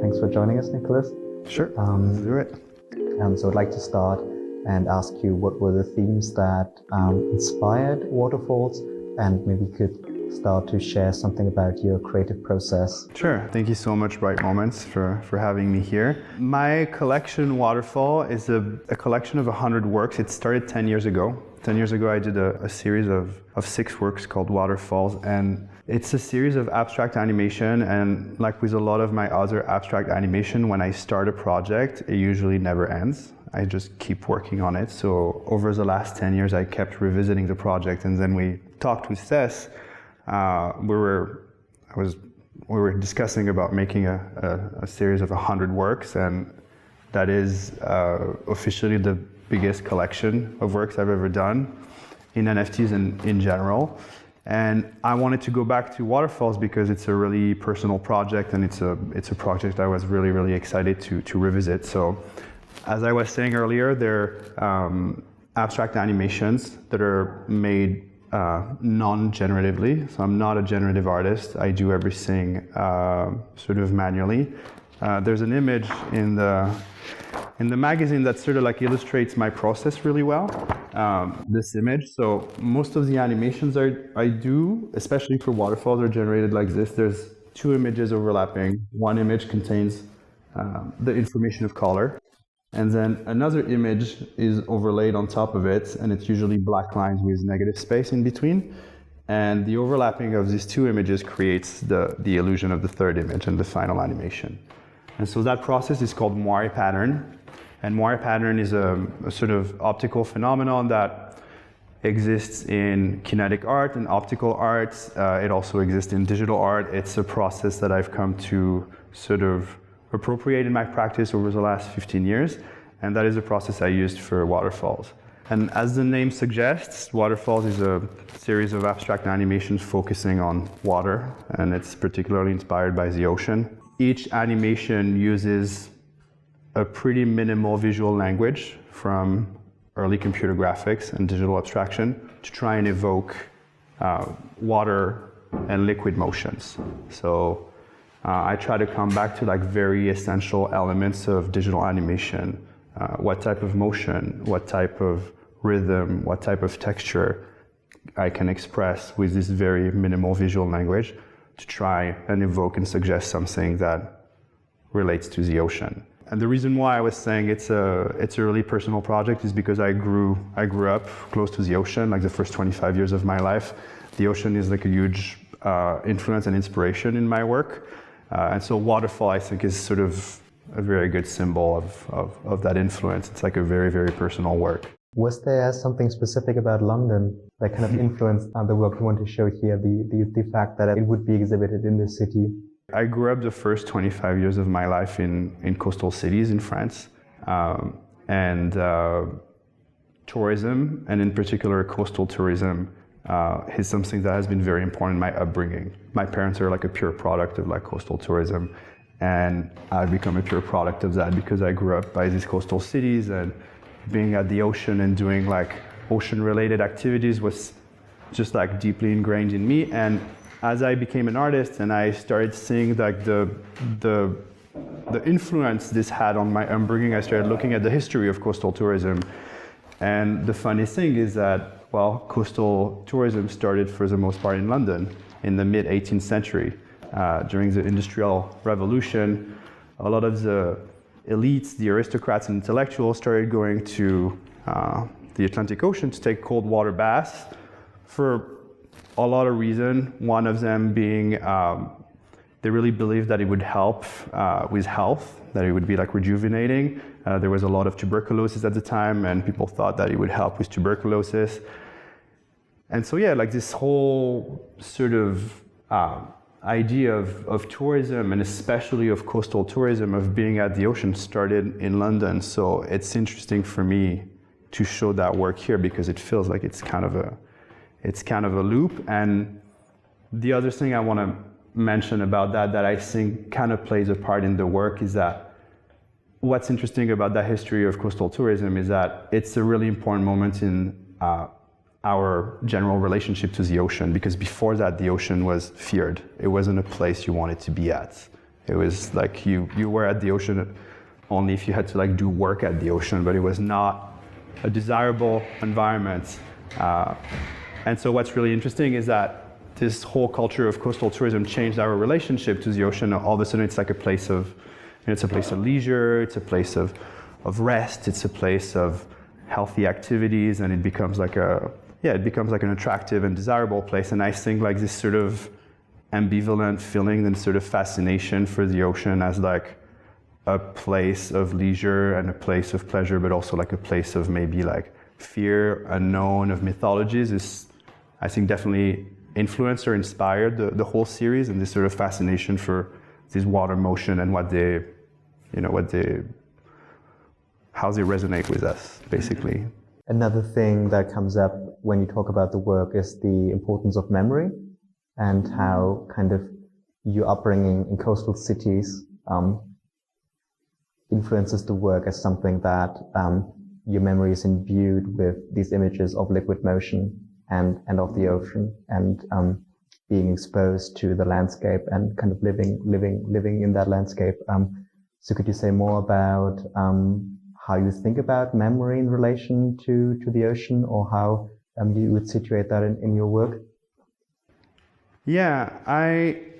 Thanks for joining us, Nicolas. Sure, let's do it. So I'd like to start and ask you what were the themes that inspired Waterfalls, and maybe you could start to share something about your creative process. Sure, thank you so much, Bright Moments, for having me here. My collection, Waterfall, is a collection of 100 works. It started 10 years ago. 10 years ago, I did a series of 6 works called Waterfalls, and it's a series of abstract animation, and like with a lot of my other abstract animation, when I start a project, it usually never ends. I just keep working on it. So over the last 10 years, I kept revisiting the project, and then we talked with Sess. We were discussing about making a series of 100 works, and that is officially the biggest collection of works I've ever done in NFTs and in general. And I wanted to go back to Waterfalls because it's a really personal project, and it's a project I was really, really excited to revisit. So as I was saying earlier, they're abstract animations that are made non-generatively. So I'm not a generative artist. I do everything sort of manually. There's an image in the magazine that sort of like illustrates my process really well, this image. So most of the animations I do, especially for Waterfalls, are generated like this. There's 2 images overlapping. One image contains the information of color, and then another image is overlaid on top of it, and it's usually black lines with negative space in between. And the overlapping of these 2 images creates the illusion of the third image and the final animation. And so that process is called moire pattern. And moire pattern is a sort of optical phenomenon that exists in kinetic art and optical arts. It also exists in digital art. It's a process that I've come to sort of appropriate in my practice over the last 15 years. And that is a process I used for Waterfalls. And as the name suggests, Waterfalls is a series of abstract animations focusing on water, and it's particularly inspired by the ocean. Each animation uses a pretty minimal visual language from early computer graphics and digital abstraction to try and evoke water and liquid motions. So I try to come back to like very essential elements of digital animation. What type of motion, what type of rhythm, what type of texture I can express with this very minimal visual language to try and evoke and suggest something that relates to the ocean. And the reason why I was saying it's a really personal project is because I grew up close to the ocean. Like the first 25 years of my life, the ocean is like a huge influence and inspiration in my work. And so Waterfall, I think, is sort of a very good symbol of that influence. It's like a very, very personal work. Was there something specific about London that kind of influenced the work you want to show here, the fact that it would be exhibited in this city? I grew up the first 25 years of my life in coastal cities in France, and tourism, and in particular coastal tourism, is something that has been very important in my upbringing. My parents are like a pure product of like coastal tourism, and I've become a pure product of that because I grew up by these coastal cities, and being at the ocean and doing like ocean-related activities was just like deeply ingrained in me. And as I became an artist and I started seeing like the influence this had on my upbringing, I started looking at the history of coastal tourism. And the funny thing is that, well, coastal tourism started for the most part in London in the mid-18th century. During the Industrial Revolution, a lot of the elites, the aristocrats and intellectuals started going to the Atlantic Ocean to take cold water baths for a lot of reasons. One of them being they really believed that it would help with health, that it would be like rejuvenating. There was a lot of tuberculosis at the time, and people thought that it would help with tuberculosis. And so, yeah, like this whole sort of idea of tourism, and especially of coastal tourism, of being at the ocean, started in London. So it's interesting for me to show that work here because it feels like it's kind of a loop. And the other thing I want to mention about that I think kind of plays a part in the work is that what's interesting about that history of coastal tourism is that it's a really important moment in our general relationship to the ocean, because before that the ocean was feared. It wasn't a place you wanted to be at. It was like you were at the ocean only if you had to like do work at the ocean, but it was not a desirable environment. And so what's really interesting is that this whole culture of coastal tourism changed our relationship to the ocean. All of a sudden, it's like a place of, it's a place of leisure, it's a place of rest, it's a place of healthy activities, and it becomes like an attractive and desirable place. And I think like this sort of ambivalent feeling and sort of fascination for the ocean as like a place of leisure and a place of pleasure, but also like a place of maybe like fear, unknown, of mythologies is, I think, definitely influenced or inspired the whole series, and this sort of fascination for this water motion and how they resonate with us, basically. Another thing that comes up when you talk about the work is the importance of memory and how kind of your upbringing in coastal cities influences the work as something that your memory is imbued with these images of liquid motion and of the ocean, and being exposed to the landscape and kind of living in that landscape. So could you say more about how you think about memory in relation to the ocean, or how you would situate that in your work? Yeah,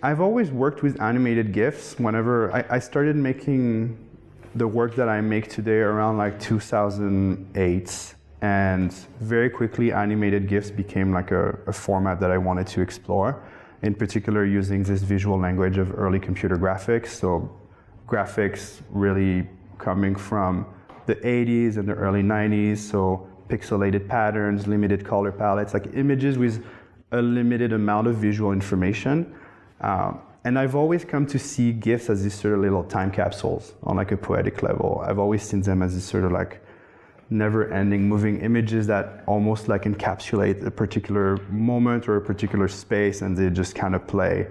I've always worked with animated GIFs. Whenever I started making the work that I make today around like 2008, and very quickly animated GIFs became like a format that I wanted to explore, in particular using this visual language of early computer graphics. So graphics really coming from the 80s and the early 90s, so pixelated patterns, limited color palettes, like images with a limited amount of visual information. And I've always come to see GIFs as these sort of little time capsules on like a poetic level. I've always seen them as this sort of like never-ending moving images that almost like encapsulate a particular moment or a particular space, and they just kind of play.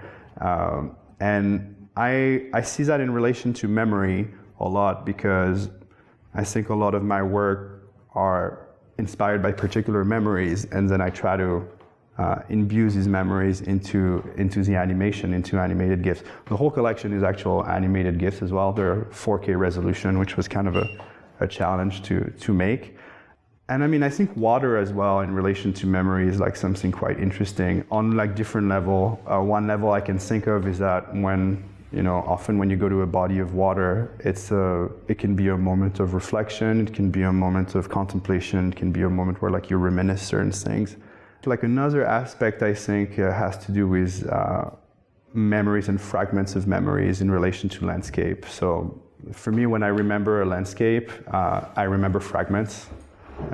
And I see that in relation to memory a lot, because I think a lot of my work are inspired by particular memories, and then I try to imbue these memories into the animation, into animated GIFs. The whole collection is actual animated GIFs as well. They're 4K resolution, which was kind of a challenge to make. And I mean, I think water as well in relation to memory is like something quite interesting on like different level. One level I can think of is that often when you go to a body of water, it can be a moment of reflection, it can be a moment of contemplation, it can be a moment where like you reminisce certain things. Like another aspect I think has to do with memories and fragments of memories in relation to landscape. So for me, when I remember a landscape, I remember fragments.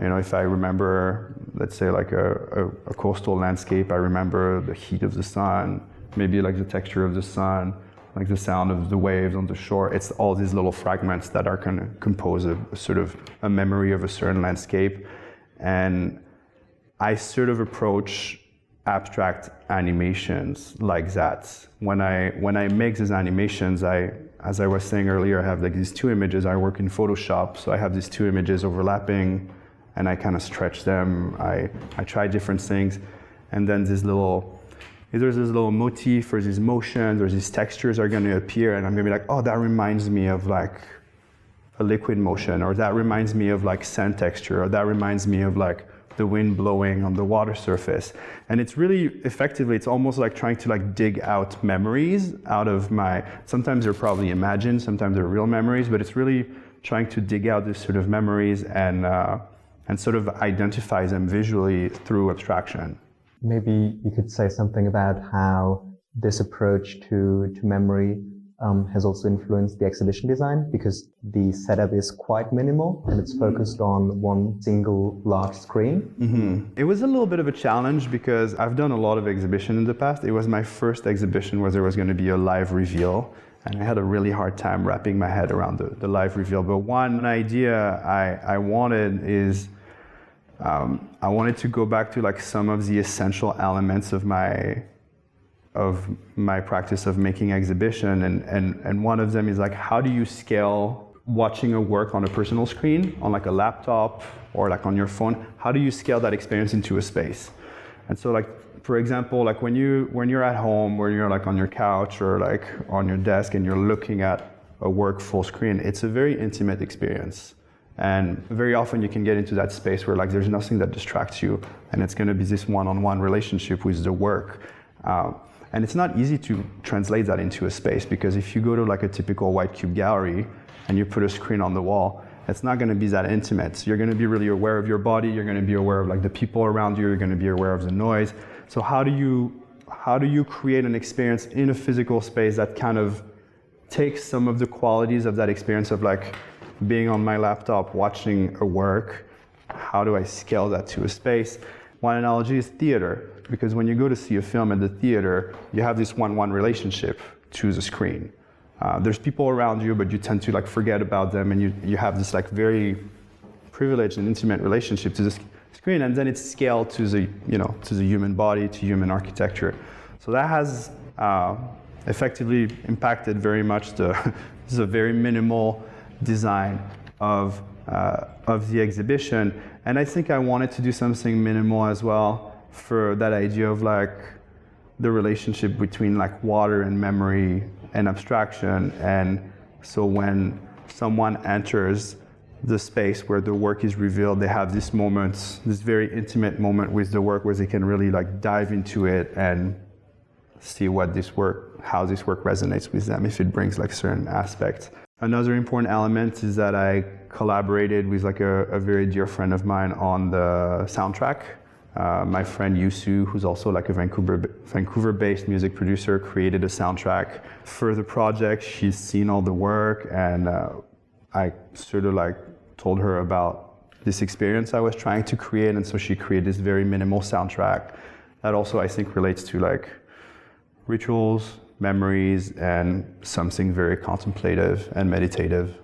If I remember, let's say like a coastal landscape, I remember the heat of the sun, maybe like the texture of the sun, like the sound of the waves on the shore. It's all these little fragments that are going to compose a sort of a memory of a certain landscape. And I sort of approach abstract animations like that. When I make these animations, as I was saying earlier, I have like these two images. I work in Photoshop, so I have these two images overlapping, and I kind of stretch them. I try different things, and then there's this little motif or these motions or these textures are going to appear, and I'm going to be like, oh, that reminds me of like a liquid motion, or that reminds me of like sand texture, or that reminds me of like the wind blowing on the water surface. And it's really effectively, it's almost like trying to like dig out memories out of sometimes they're probably imagined, sometimes they're real memories, but it's really trying to dig out these sort of memories and sort of identify them visually through abstraction. Maybe you could say something about how this approach to memory has also influenced the exhibition design, because the setup is quite minimal and it's focused on one single large screen. Mm-hmm. It was a little bit of a challenge because I've done a lot of exhibition in the past. It was my first exhibition where there was going to be a live reveal, and I had a really hard time wrapping my head around the live reveal. But one idea I wanted is I wanted to go back to like some of the essential elements of my practice of making exhibition, and one of them is like, how do you scale watching a work on a personal screen, on like a laptop or like on your phone? How do you scale that experience into a space? And so like for example, like when you're at home, when you're like on your couch or like on your desk and you're looking at a work full screen, it's a very intimate experience. And very often you can get into that space where like there's nothing that distracts you, and it's going to be this one-on-one relationship with the work. And it's not easy to translate that into a space, because if you go to like a typical white cube gallery and you put a screen on the wall, it's not going to be that intimate. So you're going to be really aware of your body. You're going to be aware of like the people around you. You're going to be aware of the noise. So how do you create an experience in a physical space that kind of takes some of the qualities of that experience of like being on my laptop watching a work? How do I scale that to a space? One analogy is theater, because when you go to see a film at the theater, you have this one-on-one relationship to the screen. There's people around you, but you tend to like forget about them, and you have this like very privileged and intimate relationship to the screen, and then it's scaled to the human body, to human architecture. So that has effectively impacted very much this is a very minimal design of the exhibition. And I think I wanted to do something minimal as well for that idea of like the relationship between like water and memory and abstraction. And so when someone enters the space where the work is revealed, they have this moment, this very intimate moment with the work where they can really like dive into it and see how this work resonates with them, if it brings like certain aspects. Another important element is that I collaborated with like a very dear friend of mine on the soundtrack. My friend Yusu, who's also like a Vancouver-based music producer, created a soundtrack for the project. She's seen all the work, and I sort of like told her about this experience I was trying to create, and so she created this very minimal soundtrack that also I think relates to like rituals, memories, and something very contemplative and meditative.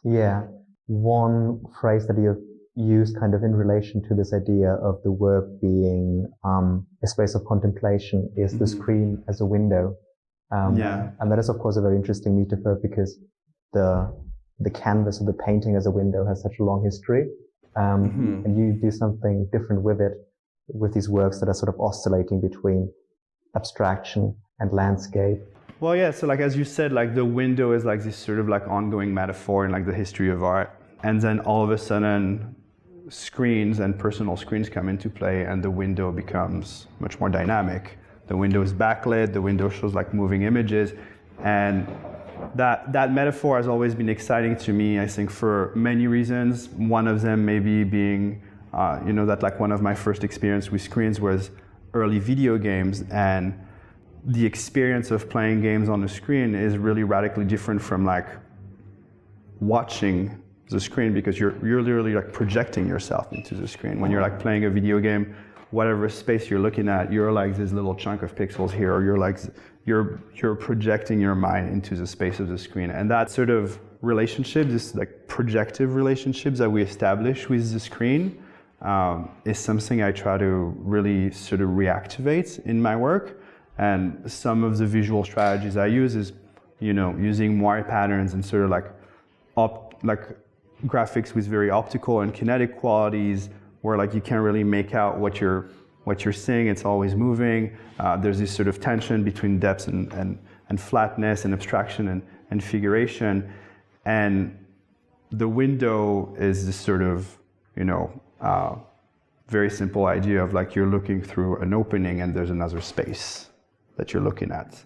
Yeah, one phrase that you've used kind of in relation to this idea of the work being a space of contemplation is the screen as a window. And that is of course a very interesting metaphor, because the canvas or the painting as a window has such a long history. And you do something different with it, with these works that are sort of oscillating between abstraction and landscape. Well, yeah, so like as you said, like the window is like this sort of like ongoing metaphor in like the history of art. And then all of a sudden screens and personal screens come into play, and the window becomes much more dynamic. The window is backlit, the window shows like moving images. And that metaphor has always been exciting to me, I think, for many reasons. One of them maybe being, that like one of my first experience with screens was early video games, and the experience of playing games on the screen is really radically different from like watching the screen, because you're literally like projecting yourself into the screen. When you're like playing a video game, whatever space you're looking at, you're like this little chunk of pixels here, or you're projecting your mind into the space of the screen. And that sort of relationship, this like projective relationships that we establish with the screen, is something I try to really sort of reactivate in my work. And some of the visual strategies I use is, using moire patterns and sort of like graphics with very optical and kinetic qualities, where like you can't really make out what you're seeing. It's always moving. There's this sort of tension between depth and flatness and abstraction and figuration. And the window is this sort of, very simple idea of like you're looking through an opening and there's another space that you're looking at.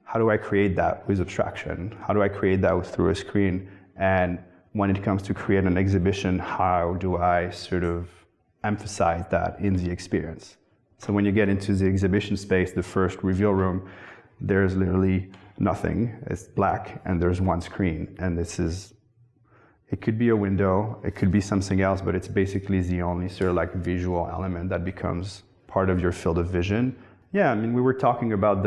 How do I create that with abstraction? How do I create that through a screen? And when it comes to create an exhibition, how do I sort of emphasize that in the experience? So when you get into the exhibition space, the first reveal room, there's literally nothing. It's black and there's one screen. And it could be a window, it could be something else, but it's basically the only sort of like visual element that becomes part of your field of vision. Yeah, I mean, we were talking about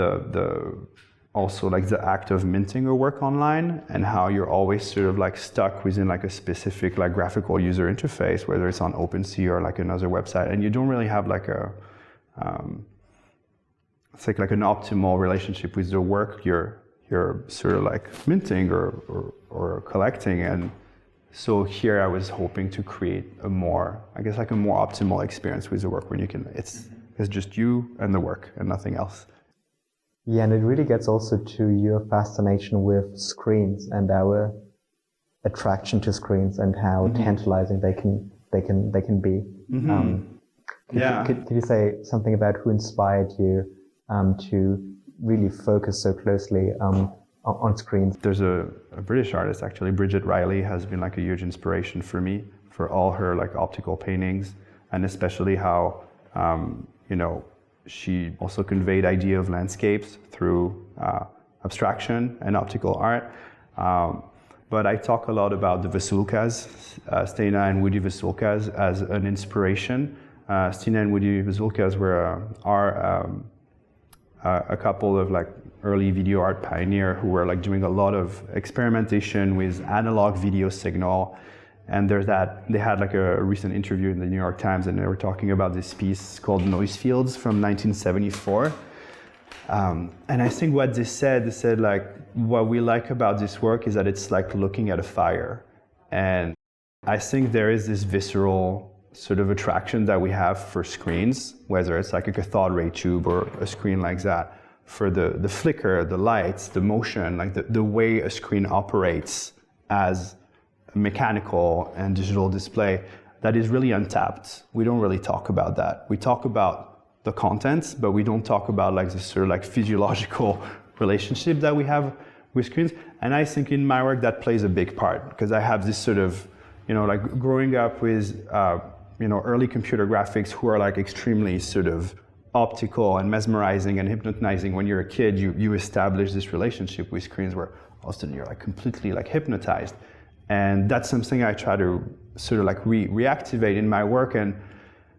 also like the act of minting a work online, and how you're always sort of like stuck within like a specific like graphical user interface, whether it's on OpenSea or like another website, and you don't really have like it's like an optimal relationship with the work you're sort of like minting or collecting. And so here I was hoping to create a more optimal experience with the work, when it's It's just you and the work and nothing else. Yeah, and it really gets also to your fascination with screens and our attraction to screens and how tantalizing they can be. Could you say something about who inspired you to really focus so closely on screens? There's a British artist, actually, Bridget Riley, has been like a huge inspiration for me for all her like optical paintings, and especially how she also conveyed idea of landscapes through abstraction and optical art. But I talk a lot about the Vasulkas, Stina and Woody Vasulkas, as an inspiration. Stina and Woody Vasulkas are a couple of like early video art pioneer who were like doing a lot of experimentation with analog video signal. And they had like a recent interview in the New York Times, and they were talking about this piece called Noise Fields from 1974. And I think what they said like, what we like about this work is that it's like looking at a fire. And I think there is this visceral sort of attraction that we have for screens, whether it's like a cathode ray tube or a screen like that, for the flicker, the lights, the motion, like the way a screen operates as a mechanical and digital display, that is really untapped. We don't really talk about that. We talk about the contents, but we don't talk about like this sort of like physiological relationship that we have with screens. And I think in my work that plays a big part, because I have this sort of, like growing up with, early computer graphics who are like extremely sort of optical and mesmerizing and hypnotizing. When you're a kid, you establish this relationship with screens where all of a sudden you're like completely like hypnotized. And that's something I try to sort of like reactivate in my work. And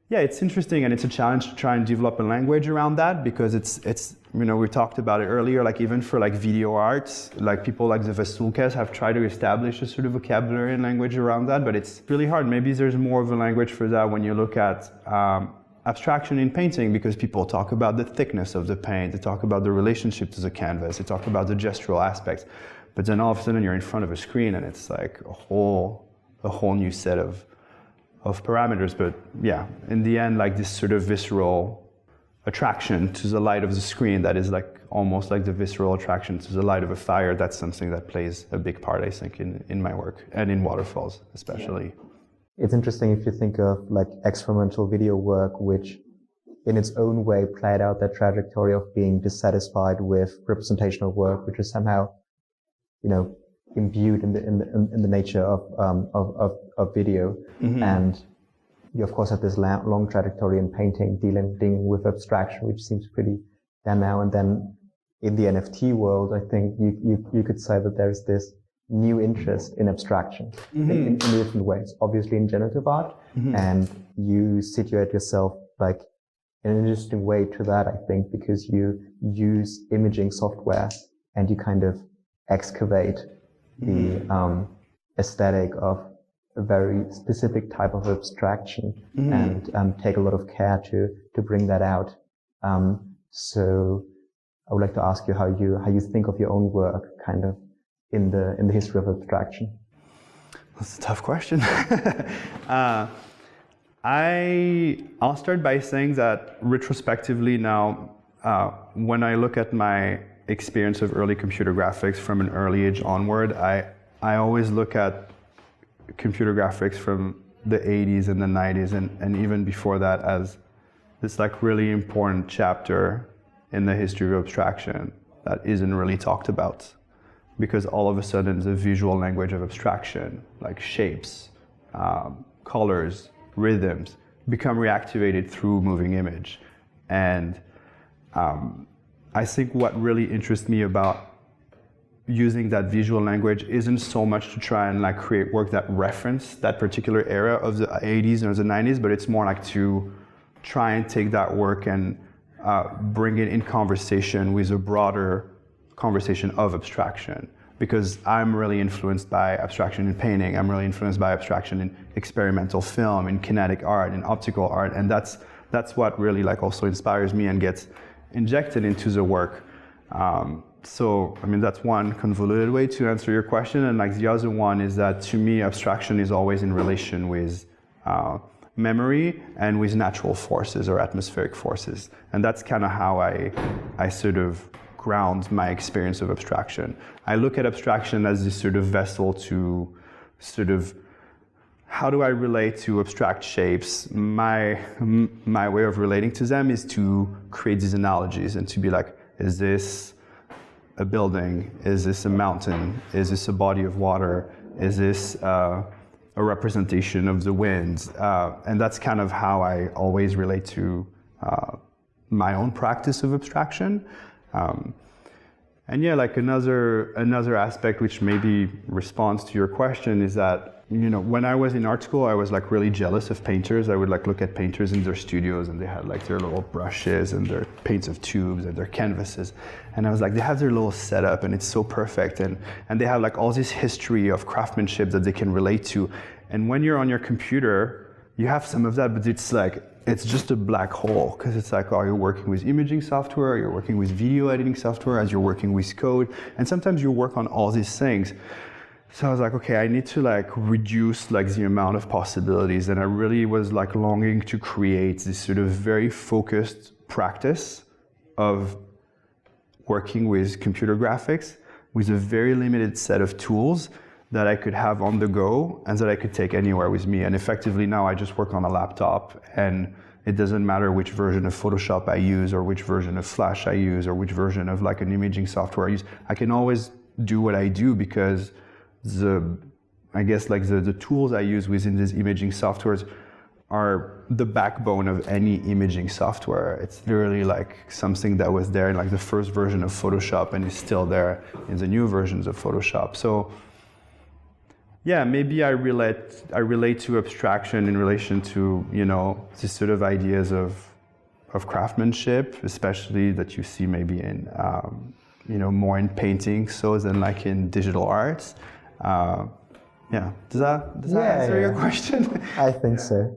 yeah, it's interesting, and it's a challenge to try and develop a language around that, because it's we talked about it earlier, like even for like video arts, like people like the Vasulkas have tried to establish a sort of vocabulary and language around that, but it's really hard. Maybe there's more of a language for that when you look at abstraction in painting, because people talk about the thickness of the paint, they talk about the relationship to the canvas, they talk about the gestural aspects, but then all of a sudden you're in front of a screen and it's like a whole new set of parameters. But yeah, in the end, like this sort of visceral attraction to the light of the screen that is like almost like the visceral attraction to the light of a fire, that's something that plays a big part, I think, in my work, and in Waterfalls especially. Yeah. It's interesting if you think of like experimental video work, which in its own way played out that trajectory of being dissatisfied with representational work, which is somehow, imbued in the nature of video. And you of course have this long trajectory in painting dealing with abstraction, which seems pretty done now. And then in the NFT world, I think you could say that there's this new interest in abstraction in different ways. Obviously in generative art, and you situate yourself like in an interesting way to that, I think, because you use imaging software and you kind of excavate the aesthetic of a very specific type of abstraction and take a lot of care to bring that out. So I would like to ask you how you think of your own work kind of in the history of abstraction. That's a tough question. I'll start by saying that retrospectively now, when I look at my experience of early computer graphics from an early age onward, I always look at computer graphics from the 80s and the 90s and even before that as this like really important chapter in the history of abstraction that isn't really talked about, because all of a sudden the visual language of abstraction, like shapes, colors, rhythms, become reactivated through moving image. And I think what really interests me about using that visual language isn't so much to try and like create work that reference that particular era of the 80s or the 90s, but it's more like to try and take that work and bring it in conversation with a broader conversation of abstraction. Because I'm really influenced by abstraction in painting, I'm really influenced by abstraction in experimental film, in kinetic art, in optical art, and that's what really like also inspires me and gets injected into the work. So, I mean, that's one convoluted way to answer your question. And like the other one is that to me, abstraction is always in relation with memory and with natural forces or atmospheric forces. And that's kind of how I sort of ground my experience of abstraction. I look at abstraction as this sort of vessel to sort of, how do I relate to abstract shapes? My way of relating to them is to create these analogies and to be like, is this a building? Is this a mountain? Is this a body of water? Is this a representation of the wind? And that's kind of how I always relate to my own practice of abstraction. And yeah, like another aspect which maybe responds to your question is that, you know, when I was in art school, I was like really jealous of painters. I would like look at painters in their studios and they had like their little brushes and their paints of tubes and their canvases. And I was like, they have their little setup and it's so perfect. And they have like all this history of craftsmanship that they can relate to. And when you're on your computer, you have some of that, but it's just a black hole, because it's like, oh, you're working with imaging software, you're working with video editing software, as you're working with code, and sometimes you work on all these things. So I was like, okay, I need to like reduce like the amount of possibilities, and I really was like longing to create this sort of very focused practice of working with computer graphics with a very limited set of tools that I could have on the go and that I could take anywhere with me. And effectively now I just work on a laptop, and it doesn't matter which version of Photoshop I use or which version of Flash I use or which version of like an imaging software I use. I can always do what I do because the tools I use within these imaging softwares are the backbone of any imaging software. It's literally like something that was there in like the first version of Photoshop and is still there in the new versions of Photoshop. So yeah, maybe I relate to abstraction in relation to, you know, these sort of ideas of craftsmanship, especially that you see maybe in, you know, more in painting so than like in digital arts. Yeah, does that answer your question? I think so.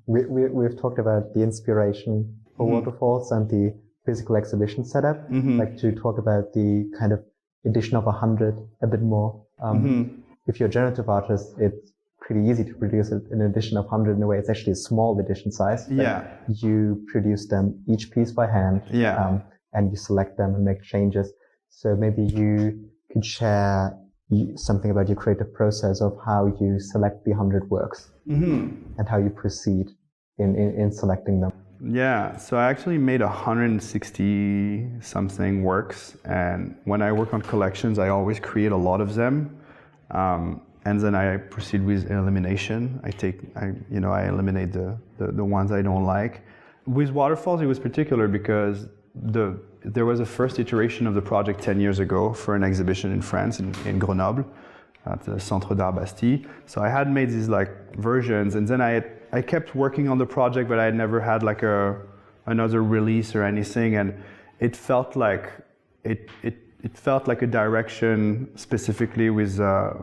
We've talked about the inspiration for Waterfalls and the physical exhibition setup. Like to talk about the kind of edition of 100 a bit more. If you're a generative artist, it's pretty easy to produce an edition of 100 in a way. It's actually a small edition size. Yeah. You produce them each piece by hand. Yeah. And you select them and make changes. So maybe you could share something about your creative process of how you select the 100 works and how you proceed in selecting them. Yeah, so I actually made 160 something works, and when I work on collections, I always create a lot of them. And then I proceed with elimination. I eliminate the ones I don't like. With Waterfalls, it was particular because there was a first iteration of the project 10 years ago for an exhibition in France, in Grenoble, at the Centre d'Art Bastille. So I had made these like versions, and then I kept working on the project, but I had never had like another release or anything, and it felt like it felt like a direction specifically with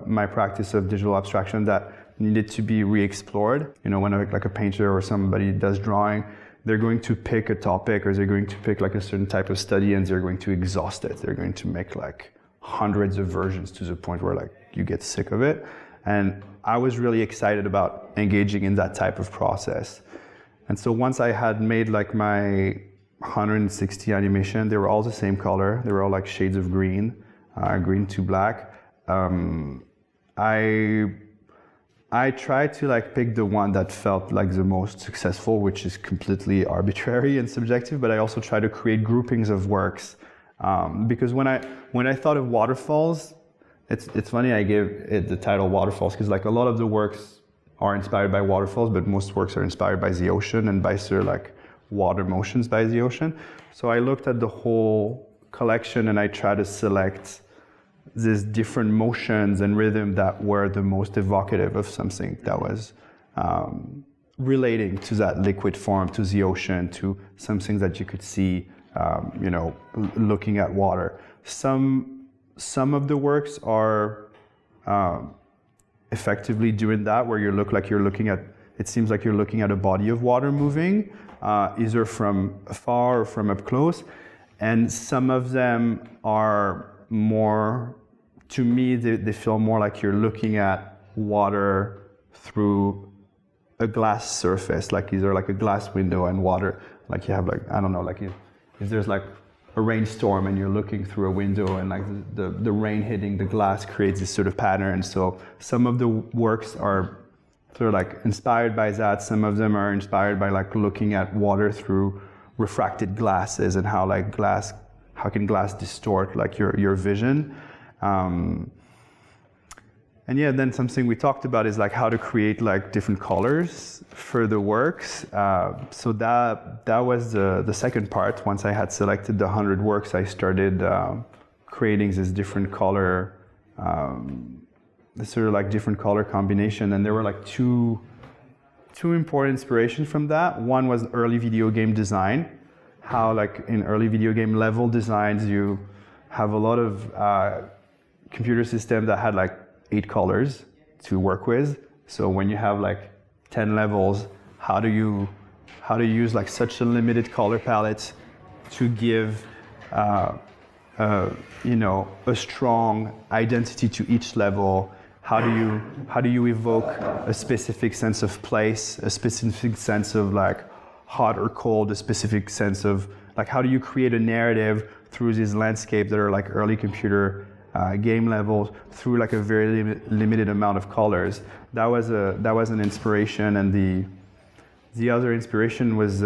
my practice of digital abstraction that needed to be re-explored. You know, when like a painter or somebody does drawing, they're going to pick a topic or they're going to pick like a certain type of study and they're going to exhaust it. They're going to make like hundreds of versions to the point where like you get sick of it. And I was really excited about engaging in that type of process. And so once I had made like my 160 animation, they were all the same color. They were all like shades of green, green to black. I tried to like pick the one that felt like the most successful, which is completely arbitrary and subjective, but I also try to create groupings of works. Because when I thought of Waterfalls, it's funny I gave it the title Waterfalls, because like a lot of the works are inspired by waterfalls, but most works are inspired by the ocean and by sort of like water motions by the ocean. So I looked at the whole collection and I tried to select these different motions and rhythm that were the most evocative of something that was relating to that liquid form, to the ocean, to something that you could see, looking at water. Some of the works are effectively doing that, where it seems like you're looking at a body of water moving, either from afar or from up close. And some of them are more, to me, they feel more like you're looking at water through a glass surface, like either like a glass window and water, like you have like, I don't know, like if there's like a rainstorm and you're looking through a window and like the rain hitting the glass creates this sort of pattern. So some of the works are sort of like inspired by that. Some of them are inspired by like looking at water through refracted glasses and how can glass distort like your vision. And yeah, then something we talked about is like how to create like different colors for the works. So that was the second part. Once I had selected the 100 works, I started creating this different color, this sort of like different color combination. And there were like two important inspirations from that. One was early video game design. How like in early video game level designs, you have a lot of computer systems that had like 8 colors to work with. So when you have like 10 levels, how do you use like such a limited color palette to give a strong identity to each level? How do you evoke a specific sense of place, a specific sense of like hot or cold, a specific sense of like how do you create a narrative through these landscapes that are like early computer game levels through like a very limited amount of colors. That was an inspiration, and the other inspiration was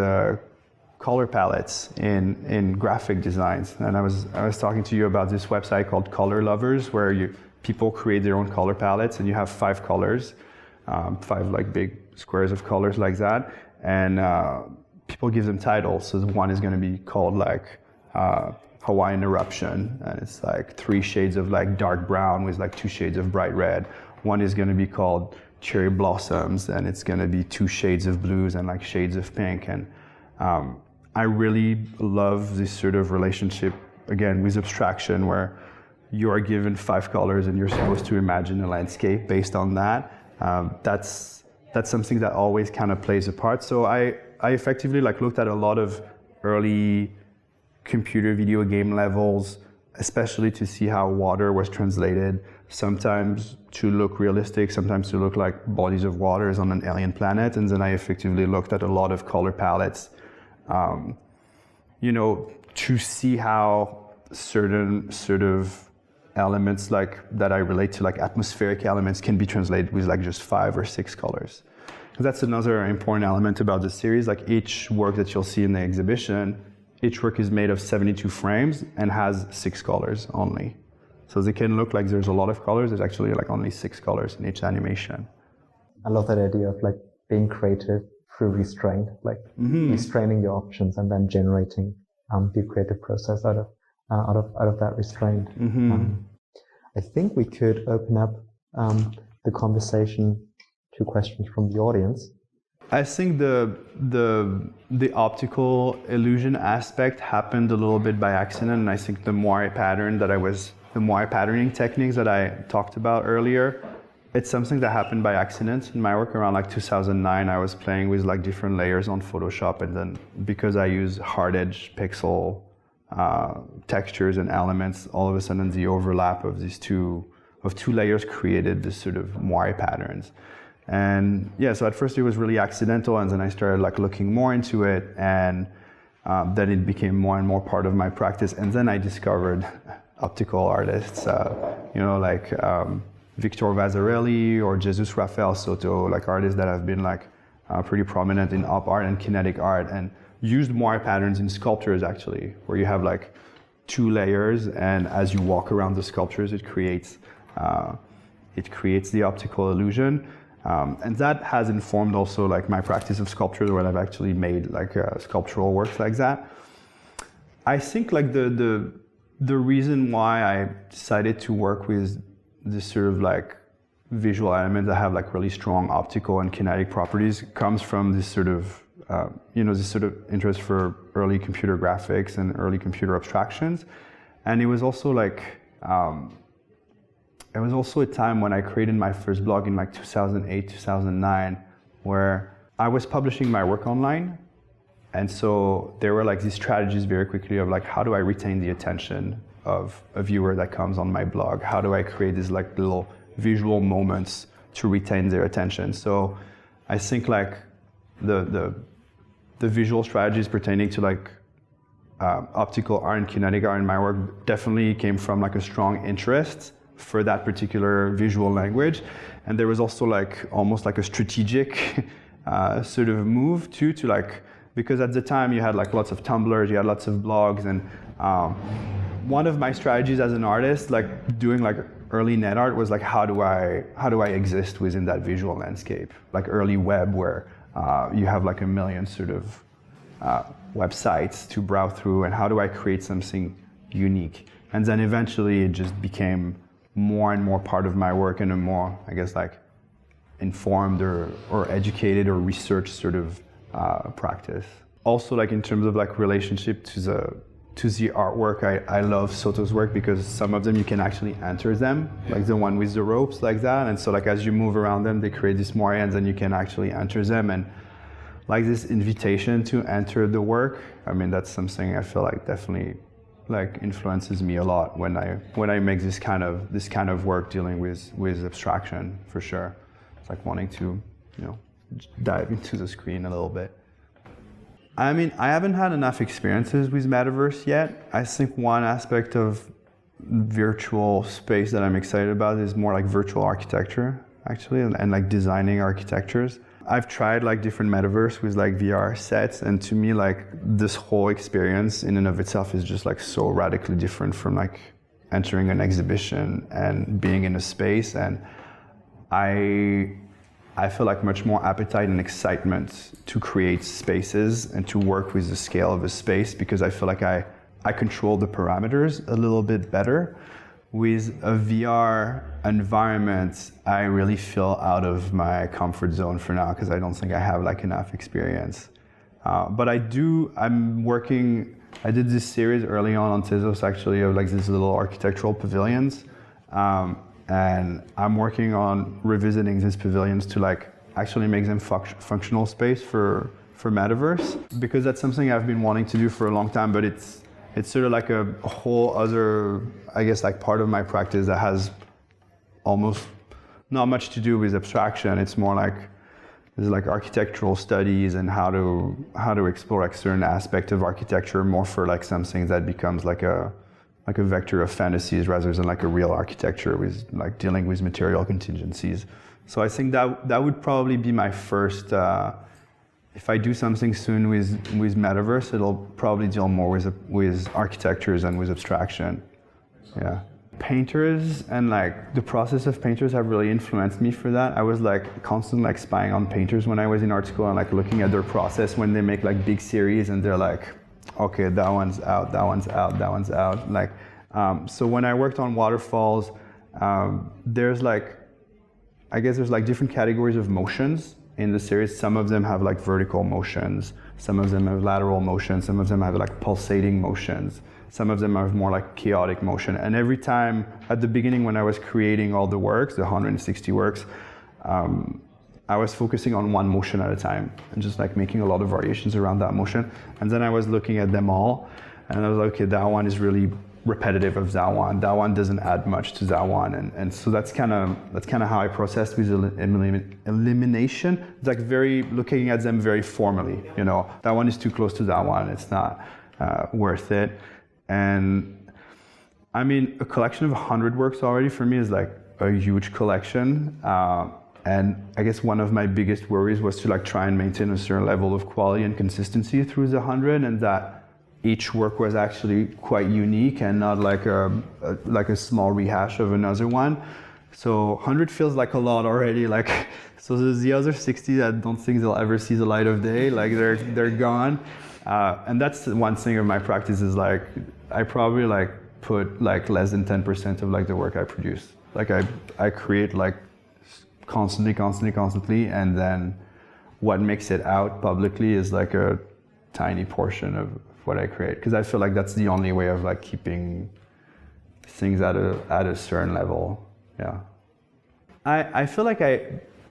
color palettes in graphic designs. And I was talking to you about this website called Color Lovers, where people create their own color palettes, and you have 5 colors, 5 like big squares of colors like that, and people give them titles. So one is going to be called like Hawaiian Eruption, and it's like 3 shades of like dark brown with like 2 shades of bright red. One is going to be called Cherry Blossoms, and it's going to be 2 shades of blues and like shades of pink. And I really love this sort of relationship, again, with abstraction, where you are given 5 colors and you're supposed to imagine a landscape based on that. That's something that always kind of plays a part. So I effectively like looked at a lot of early computer video game levels, especially to see how water was translated, sometimes to look realistic, sometimes to look like bodies of waters on an alien planet. And then I effectively looked at a lot of color palettes, to see how certain sort of elements like that I relate to, like atmospheric elements, can be translated with like just 5 or 6 colors. That's another important element about the series. Like each work that you'll see in the exhibition, each work is made of 72 frames and has 6 colors only. So they can look like there's a lot of colors. There's actually like only 6 colors in each animation. I love that idea of like being creative through restraint, like restraining your options and then generating the creative process out of that restraint. I think we could open up the conversation to questions from the audience. I think the optical illusion aspect happened a little bit by accident, and I think the moire patterning techniques that I talked about earlier, it's something that happened by accident in my work. Around like 2009, I was playing with like different layers on Photoshop, and then because I use hard edge pixel textures and elements, all of a sudden the overlap of these two layers created this sort of moire patterns. And yeah, so at first it was really accidental, and then I started like looking more into it, and then it became more and more part of my practice. And then I discovered optical artists, like Victor Vasarely or Jesus Rafael Soto, like artists that have been like pretty prominent in op art and kinetic art, and used moire patterns in sculptures actually, where you have like 2 layers, and as you walk around the sculptures, it creates the optical illusion. And that has informed also like my practice of sculpture, where I've actually made like sculptural works like that. I think like the reason why I decided to work with this sort of like visual elements that have like really strong optical and kinetic properties comes from this sort of this sort of interest for early computer graphics and early computer abstractions. And it was also like it was also a time when I created my first blog in like 2008, 2009, where I was publishing my work online. And so there were like these strategies very quickly of like, how do I retain the attention of a viewer that comes on my blog? How do I create these like little visual moments to retain their attention? So I think like the visual strategies pertaining to like optical art and kinetic art in my work definitely came from like a strong interest for that particular visual language. And there was also like almost like a strategic sort of move too, to like, because at the time you had like lots of Tumblrs, you had lots of blogs, and one of my strategies as an artist, like doing like early net art, was like how do I exist within that visual landscape, like early web where you have like a million sort of websites to browse through, and how do I create something unique? And then eventually it just became more and more part of my work in a more, I guess, like informed or educated or research sort of practice. Also, like in terms of like relationship to the artwork, I love Soto's work because some of them you can actually enter them, like the one with the ropes like that. And so like as you move around them, they create these moirans and you can actually enter them. And like this invitation to enter the work, I mean, that's something I feel like definitely like influences me a lot when I make this kind of work dealing with abstraction, for sure. It's like wanting to, dive into the screen a little bit. I mean, I haven't had enough experiences with Metaverse yet. I think one aspect of virtual space that I'm excited about is more like virtual architecture, actually, and like designing architectures. I've tried like different metaverse with like VR sets, and to me like this whole experience in and of itself is just like so radically different from like entering an exhibition and being in a space. And I feel like much more appetite and excitement to create spaces and to work with the scale of a space, because I feel like I control the parameters a little bit better. With a VR environment, I really feel out of my comfort zone for now, because I don't think I have like enough experience. But I did this series early on Tezos, actually, of like these little architectural pavilions. And I'm working on revisiting these pavilions to like actually make them functional space for Metaverse, because that's something I've been wanting to do for a long time, but it's sort of like a whole other, I guess, like part of my practice that has almost not much to do with abstraction. It's more like there's like architectural studies and how to explore like certain aspect of architecture more for like something that becomes like a vector of fantasies rather than like a real architecture with like dealing with material contingencies. So I think that would probably be my first. If I do something soon with Metaverse, it'll probably deal more with architectures and with abstraction. Yeah. Painters and like the process of painters have really influenced me for that. I was like constantly like spying on painters when I was in art school and like looking at their process when they make like big series and they're like, okay, that one's out, that one's out, that one's out. Like, so when I worked on Waterfalls, there's like, I guess there's like different categories of motions in the series. Some of them have like vertical motions, some of them have lateral motions, some of them have like pulsating motions, some of them have more like chaotic motion. And every time at the beginning when I was creating all the works, the 160 works, I was focusing on one motion at a time and just like making a lot of variations around that motion. And then I was looking at them all and I was like, okay, that one is really repetitive of that one. That one doesn't add much to that one. And so that's kind of how I processed with elimination. It's like very looking at them very formally, that one is too close to that one. It's not worth it. And I mean, a collection of 100 works already for me is like a huge collection. And I guess one of my biggest worries was to like try and maintain a certain level of quality and consistency through the 100, and that each work was actually quite unique and not like a small rehash of another one. So 100 feels like a lot already. Like, so there's the other 60 that I don't think they'll ever see the light of day. Like they're gone. And that's one thing of my practice is like, I probably like put like less than 10% of like the work I produce. Like I create like constantly, and then what makes it out publicly is like a tiny portion of what I create, because I feel like that's the only way of like keeping things at a certain level. Yeah. I feel like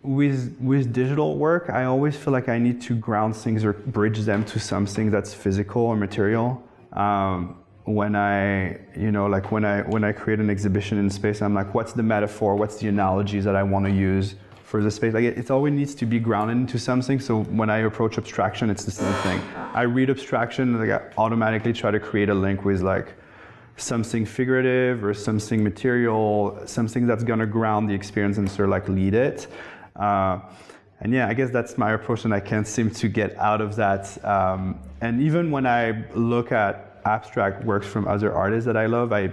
with digital work, I always feel like I need to ground things or bridge them to something that's physical or material. When I create an exhibition in space, I'm like, what's the metaphor? What's the analogies that I want to use for the space. Like it always needs to be grounded into something. So when I approach abstraction, it's the same thing. I read abstraction, like I automatically try to create a link with like something figurative or something material, something that's gonna ground the experience and sort of like lead it. And yeah, I guess that's my approach, and I can't seem to get out of that. And even when I look at abstract works from other artists that I love, I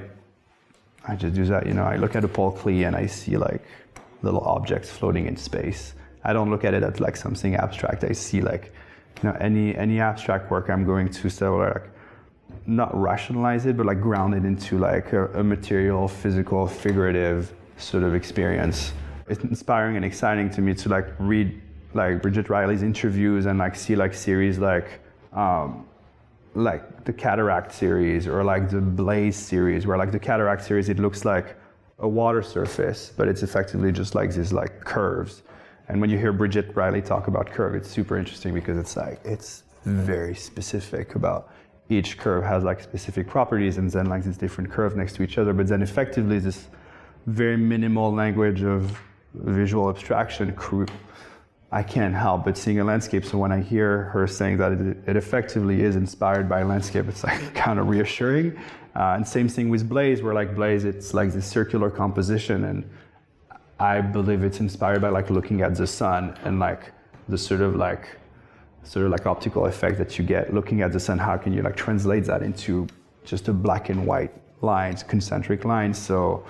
just do that. I look at a Paul Klee and I see like little objects floating in space. I don't look at it as like something abstract. I see like, any abstract work, I'm going to sort of like not rationalize it, but like ground it into like a material, physical, figurative sort of experience. It's inspiring and exciting to me to like read like Bridget Riley's interviews and like see like series like the Cataract series or like the Blaze series, where like the Cataract series, it looks like a water surface, but it's effectively just like these like curves. And when you hear Bridget Riley talk about curve, it's super interesting because it's very specific about each curve has like specific properties and then like these different curves next to each other, but then effectively this very minimal language of visual abstraction, I can't help but seeing a landscape. So when I hear her saying that it effectively is inspired by a landscape, it's like kind of reassuring. And same thing with Blaze, where like Blaze, it's like this circular composition, and I believe it's inspired by like looking at the sun and like the sort of like optical effect that you get looking at the sun. How can you like translate that into just a black and white lines, concentric lines? So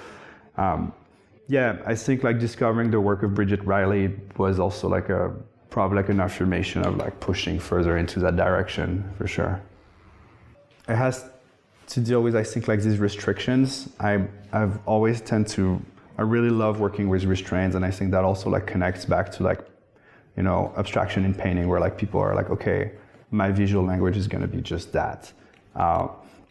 yeah, I think like discovering the work of Bridget Riley was also like probably like an affirmation of like pushing further into that direction for sure. It has to deal with, I think, like these restrictions. I really love working with restraints, and I think that also like connects back to like, abstraction in painting, where like people are like, okay, my visual language is gonna be just that.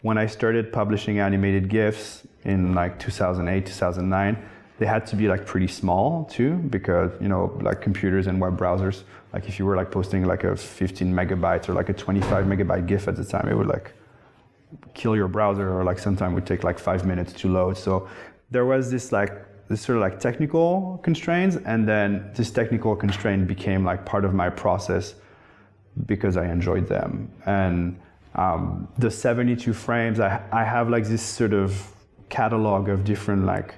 When I started publishing animated GIFs in like 2008, 2009, they had to be like pretty small too, because like computers and web browsers, like if you were like posting like a 15 megabytes or like a 25 megabyte GIF at the time, it would like kill your browser, or like sometimes would take like 5 minutes to load. So there was this sort of like technical constraints, and then this technical constraint became like part of my process because I enjoyed them. And the 72 frames, I have like this sort of catalog of different like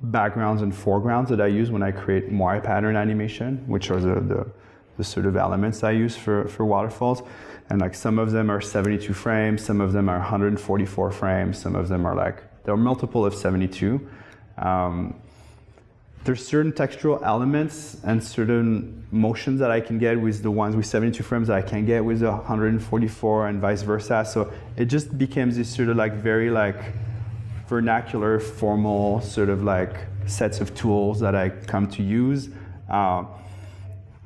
backgrounds and foregrounds that I use when I create Moai pattern animation, which are the sort of elements I use for Waterfalls. And like some of them are 72 frames, some of them are 144 frames, some of them are like, there are multiple of 72. There's certain textural elements and certain motions that I can get with the ones with 72 frames that I can't get with the 144, and vice versa. So it just became this sort of like very like vernacular, formal sort of like sets of tools that I come to use.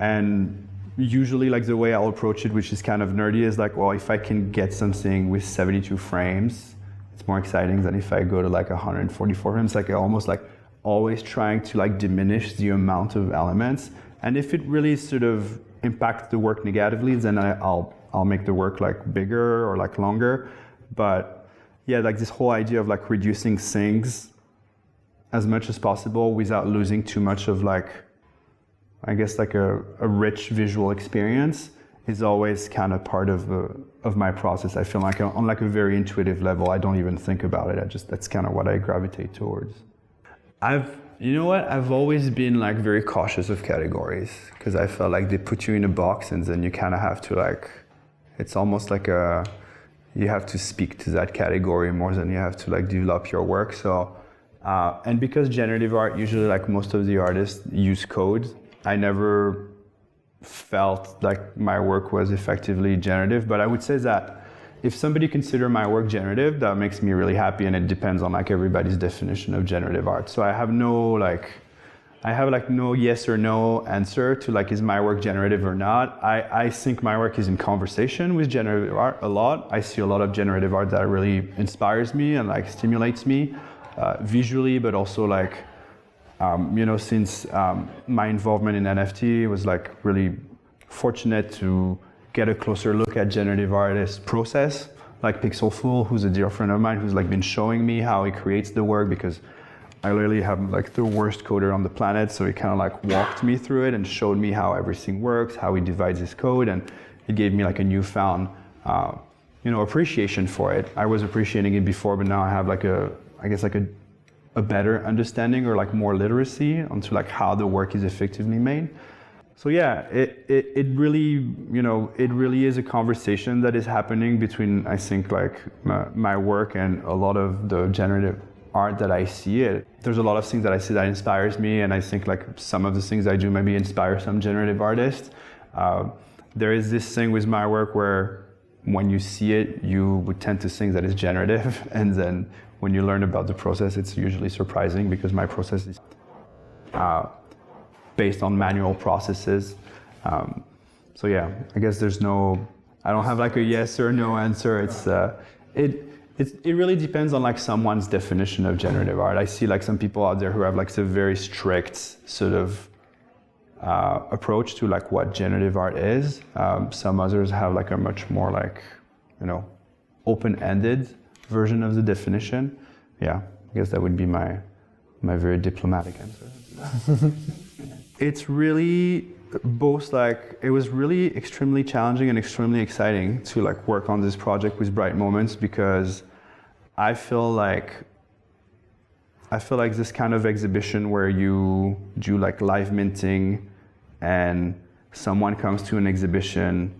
And usually like the way I'll approach it, which is kind of nerdy, is like, well, if I can get something with 72 frames, it's more exciting than if I go to like 144 frames. Like almost like always trying to like diminish the amount of elements. And if it really sort of impacts the work negatively, then I'll make the work like bigger or like longer. But yeah, like this whole idea of like reducing things as much as possible without losing too much of like, I guess like a rich visual experience is always kind of part of my process. I feel like on like a very intuitive level, I don't even think about it. That's kind of what I gravitate towards. I've always been like very cautious of categories, because I felt like they put you in a box and then you kind of have to like, it's almost like you have to speak to that category more than you have to like develop your work. So, and because generative art, usually like most of the artists use code, I never felt like my work was effectively generative. But I would say that if somebody consider my work generative, that makes me really happy, and it depends on like everybody's definition of generative art. So I have no yes or no answer to like, is my work generative or not. I think my work is in conversation with generative art a lot. I see a lot of generative art that really inspires me and like stimulates me visually, but also like, since my involvement in NFT was like really fortunate to get a closer look at generative artist process, like Pixelful, who's a dear friend of mine, who's like been showing me how he creates the work, because I literally have like the worst coder on the planet, so he kind of like walked me through it and showed me how everything works, how he divides his code, and it gave me like a newfound, appreciation for it. I was appreciating it before, but now I have like a better understanding or like more literacy onto like how the work is effectively made. So yeah, it really is a conversation that is happening between, I think, like my work and a lot of the generative art that I see. There's a lot of things that I see that inspires me, and I think like some of the things I do maybe inspire some generative artists. There is this thing with my work where when you see it, you would tend to think that it's generative, and then when you learn about the process, it's usually surprising because my process is based on manual processes. So yeah, I guess I don't have like a yes or no answer. It really depends on like someone's definition of generative art. I see like some people out there who have like a very strict sort of approach to like what generative art is. Some others have like a much more like, open-ended version of the definition. Yeah, I guess that would be my very diplomatic answer. It's really both like, it was really extremely challenging and extremely exciting to like work on this project with Bright Moments, because I feel like this kind of exhibition where you do like live minting and someone comes to an exhibition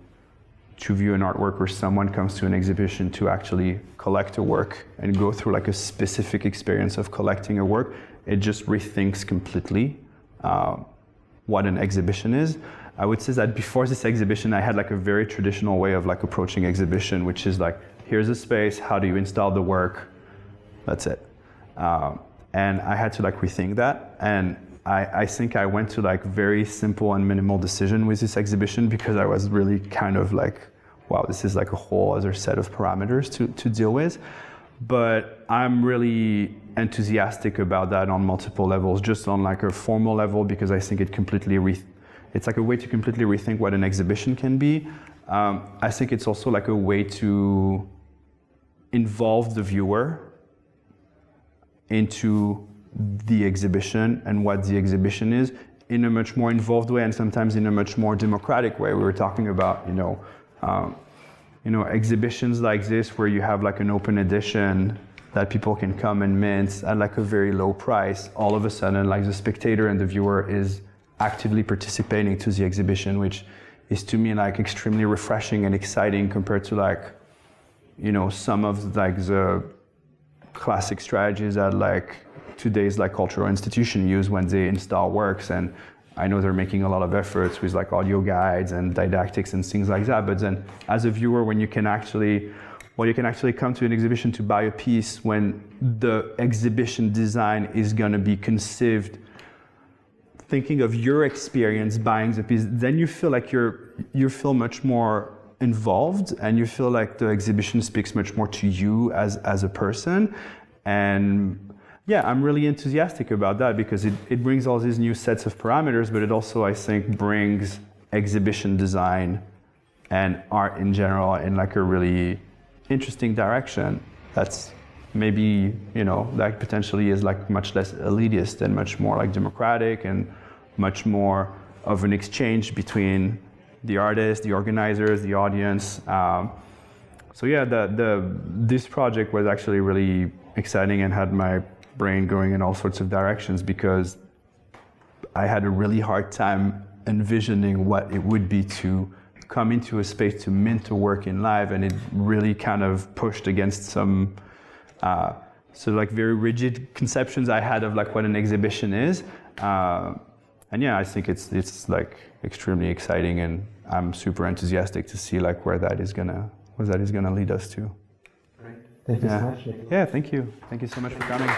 to view an artwork, or someone comes to an exhibition to actually collect a work and go through like a specific experience of collecting a work, it just rethinks completely what an exhibition is. I would say that before this exhibition, I had like a very traditional way of like approaching exhibition, which is like, here's a space, how do you install the work? That's it. And I had to like rethink that. And I think I went to like very simple and minimal decision with this exhibition, because I was really kind of like, wow, this is like a whole other set of parameters to deal with. But I'm really enthusiastic about that on multiple levels, just on like a formal level, because I think it's like a way to completely rethink what an exhibition can be. I think it's also like a way to involve the viewer into the exhibition and what the exhibition is in a much more involved way, and sometimes in a much more democratic way. We were talking about, exhibitions like this where you have like an open edition that people can come and mint at like a very low price. All of a sudden, like the spectator and the viewer is actively participating to the exhibition, which is to me like extremely refreshing and exciting compared to like, some of like the classic strategies that like today's like cultural institution use when they install works. And I know they're making a lot of efforts with like audio guides and didactics and things like that. But then as a viewer, when you can actually come to an exhibition to buy a piece, when the exhibition design is gonna be conceived thinking of your experience buying the piece, then you feel like you feel much more involved, and you feel like the exhibition speaks much more to you as a person. And yeah, I'm really enthusiastic about that, because it brings all these new sets of parameters, but it also, I think, brings exhibition design and art in general in like a really interesting direction. That's maybe, that potentially is like much less elitist and much more like democratic, and much more of an exchange between the artist, the organizers, the audience. So yeah, this project was actually really exciting and had my brain going in all sorts of directions, because I had a really hard time envisioning what it would be to come into a space to mint a work in live, and it really kind of pushed against some sort of like very rigid conceptions I had of like what an exhibition is. And yeah, I think it's like extremely exciting, and I'm super enthusiastic to see like where that is gonna lead us to. Great. Thank you so much, Nicolas. Yeah, thank you. Thank you so much for coming.